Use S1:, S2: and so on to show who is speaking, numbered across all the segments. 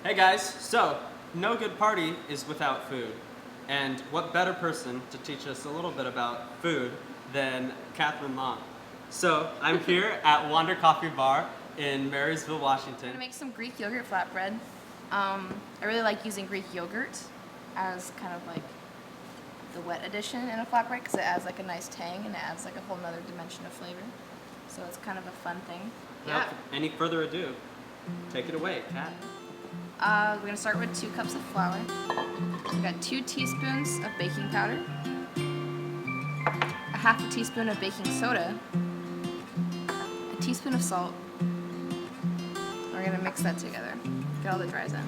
S1: Hey guys, so no good party is without food. And what better person to teach us a little bit about food than Kathryn Long. So I'm here at Wander Coffee Bar in Marysville, Washington.
S2: I'm gonna make some Greek yogurt flatbread. I really like using Greek yogurt as kind of like the wet addition in a flatbread because it adds like a nice tang and it adds like a whole nother dimension of flavor. So it's kind of a fun thing.
S1: Without any further ado, take it away, Kat.
S2: We're gonna start with 2 cups of flour. We got 2 teaspoons of baking powder, a half a teaspoon of baking soda, a teaspoon of salt. We're gonna mix that together. Get all the dries in.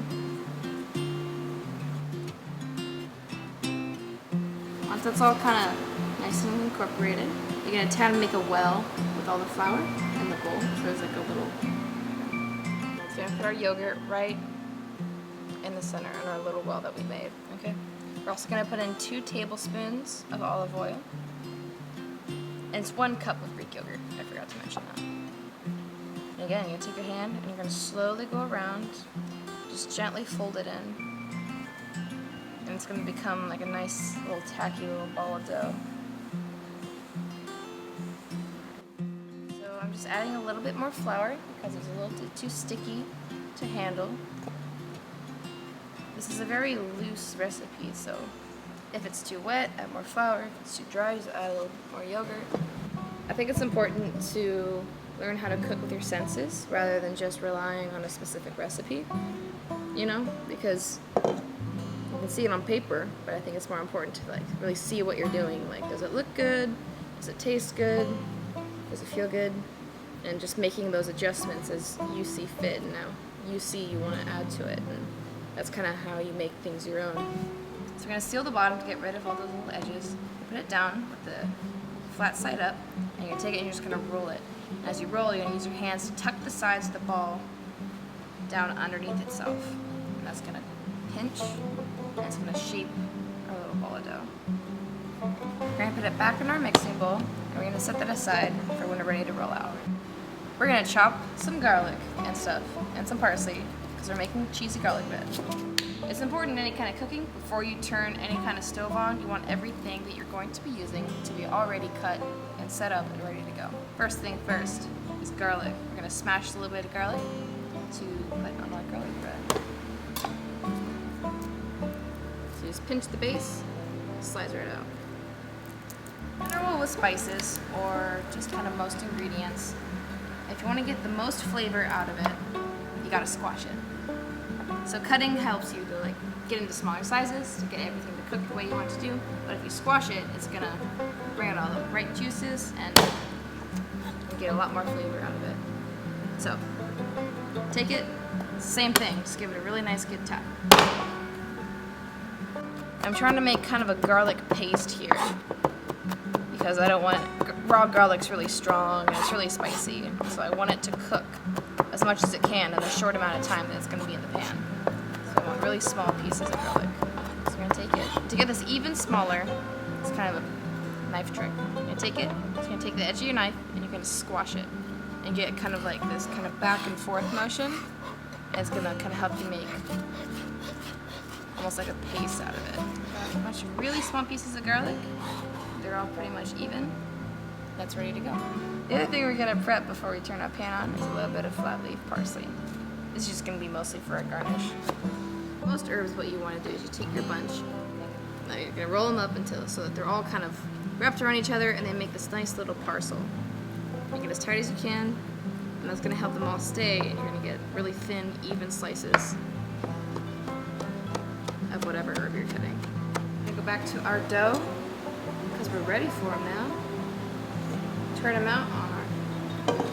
S2: Once that's all kind of nice and incorporated, you're gonna try to make a well with all the flour in the bowl. So there's like a little. So we're gonna put our yogurt right in the center in our little well that we made. Okay. We're also gonna put in 2 tablespoons of olive oil, and it's 1 cup of Greek yogurt. I forgot to mention that. And again, you're gonna take your hand and you're gonna slowly go around, just gently fold it in, and it's gonna become like a nice little tacky little ball of dough. So I'm just adding a little bit more flour because it's a little too sticky to handle. This is a very loose recipe, so if it's too wet, add more flour. If it's too dry, just add a little more yogurt. I think it's important to learn how to cook with your senses rather than just relying on a specific recipe, you know, because you can see it on paper, but I think it's more important to like really see what you're doing. Like, does it look good? Does it taste good? Does it feel good? And just making those adjustments as you see fit and now you see you want to add to it. And that's kind of how you make things your own. So we're going to seal the bottom to get rid of all those little edges. Put it down with the flat side up, and you're going to take it and you're just going to roll it. And as you roll, you're going to use your hands to tuck the sides of the ball down underneath itself. And that's going to pinch, and it's going to shape our little ball of dough. We're going to put it back in our mixing bowl, and we're going to set that aside for when we're ready to roll out. We're going to chop some garlic and stuff, and some parsley, because we're making cheesy garlic bread. It's important in any kind of cooking, before you turn any kind of stove on, you want everything that you're going to be using to be already cut and set up and ready to go. First thing first is garlic. We're going to smash a little bit of garlic to put on our garlic bread. So you just pinch the base, slice right out. And roll with spices or just kind of most ingredients. If you want to get the most flavor out of it, you gotta squash it. So cutting helps you to like get into smaller sizes to get everything to cook the way you want to do. But if you squash it, it's gonna bring out all the right juices and you get a lot more flavor out of it. So take it, same thing, just give it a really nice good tap. I'm trying to make kind of a garlic paste here because I don't want raw garlic's really strong and it's really spicy. So I want it to cook as much as it can in the short amount of time that it's going to be in the pan. So I want really small pieces of garlic. So we're going to take it. To get this even smaller, it's kind of a knife trick. You're going to take it, you're going to take the edge of your knife, and you're going to squash it. And get kind of like this kind of back and forth motion. And it's going to kind of help you make almost like a paste out of it. Got a bunch of really small pieces of garlic. They're all pretty much even. That's ready to go. The other thing we're gonna prep before we turn our pan on is a little bit of flat leaf parsley. This is just gonna be mostly for a garnish. Most herbs, what you want to do is you take your bunch. Now you're gonna roll them up until so that they're all kind of wrapped around each other, and they make this nice little parcel. You get as tight as you can, and that's gonna help them all stay. And you're gonna get really thin, even slices of whatever herb you're cutting. We're gonna go back to our dough because we're ready for them now. Turn them out on our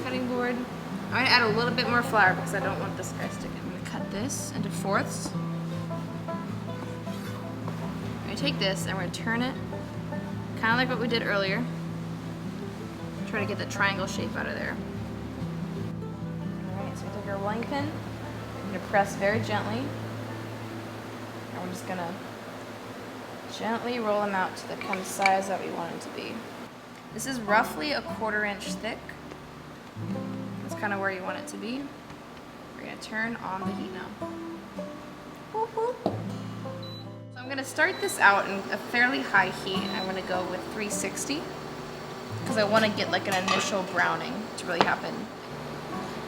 S2: cutting board. I'm going to add a little bit more flour because I don't want this guy sticking. I'm going to cut this into fourths. I'm going to take this and we're going to turn it kind of like what we did earlier. Try to get the triangle shape out of there. Alright, so we take our rolling pin. I'm going to press very gently. And we're just going to gently roll them out to the kind of size that we want them to be. This is roughly a 1/4 inch thick. That's kind of where you want it to be. We're going to turn on the heat now. gonna start this out in a fairly high heat. I'm gonna go with 360 because I want to get like an initial browning to really happen.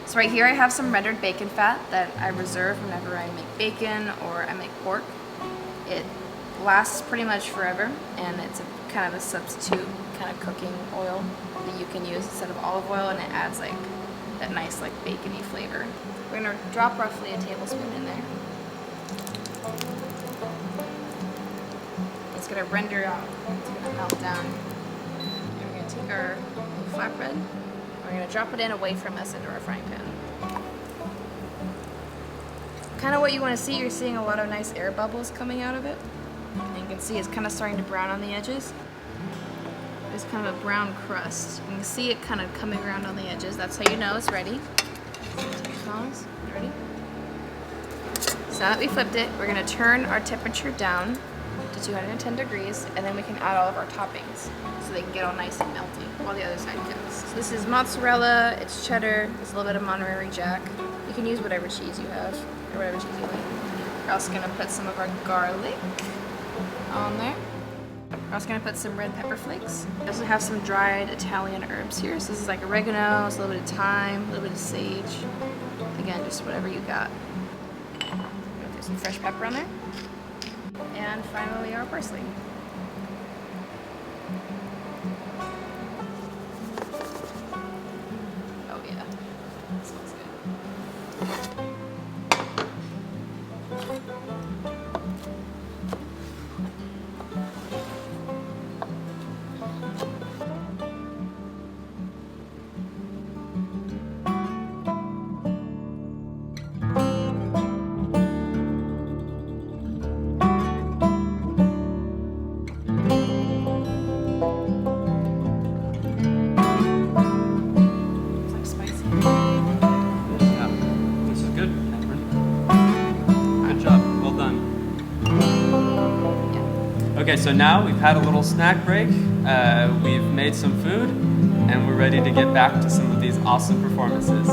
S2: So right here I have some rendered bacon fat that I reserve whenever I make bacon or I make pork. It lasts pretty much forever, and it's kind of a substitute kind of cooking oil that you can use instead of olive oil, and it adds like that nice like bacony flavor. We're gonna drop roughly a tablespoon in there. It's gonna render out, it's gonna melt down. And we're gonna take our flatbread, we're gonna drop it in away from us into our frying pan. Kind of what you want to see, you're seeing a lot of nice air bubbles coming out of it. And you can see it's kind of starting to brown on the edges. There's kind of a brown crust. You can see it kind of coming around on the edges. That's how you know it's ready. Take tongs, ready? So now that we flipped it, we're gonna turn our temperature down to 210 degrees, and then we can add all of our toppings so they can get all nice and melty while the other side cooks. So this is mozzarella, it's cheddar, there's a little bit of Monterey Jack. You can use whatever cheese you have, or whatever cheese you like. We're also gonna put some of our garlic on there. We're also gonna put some red pepper flakes. We also have some dried Italian herbs here. So this is like oregano, it's a little bit of thyme, a little bit of sage. Again, just whatever you got. We're gonna put some fresh pepper on there. And finally our parsley. Oh yeah, that smells good.
S1: Okay, so now we've had a little snack break, we've made some food, and we're ready to get back to some of these awesome performances.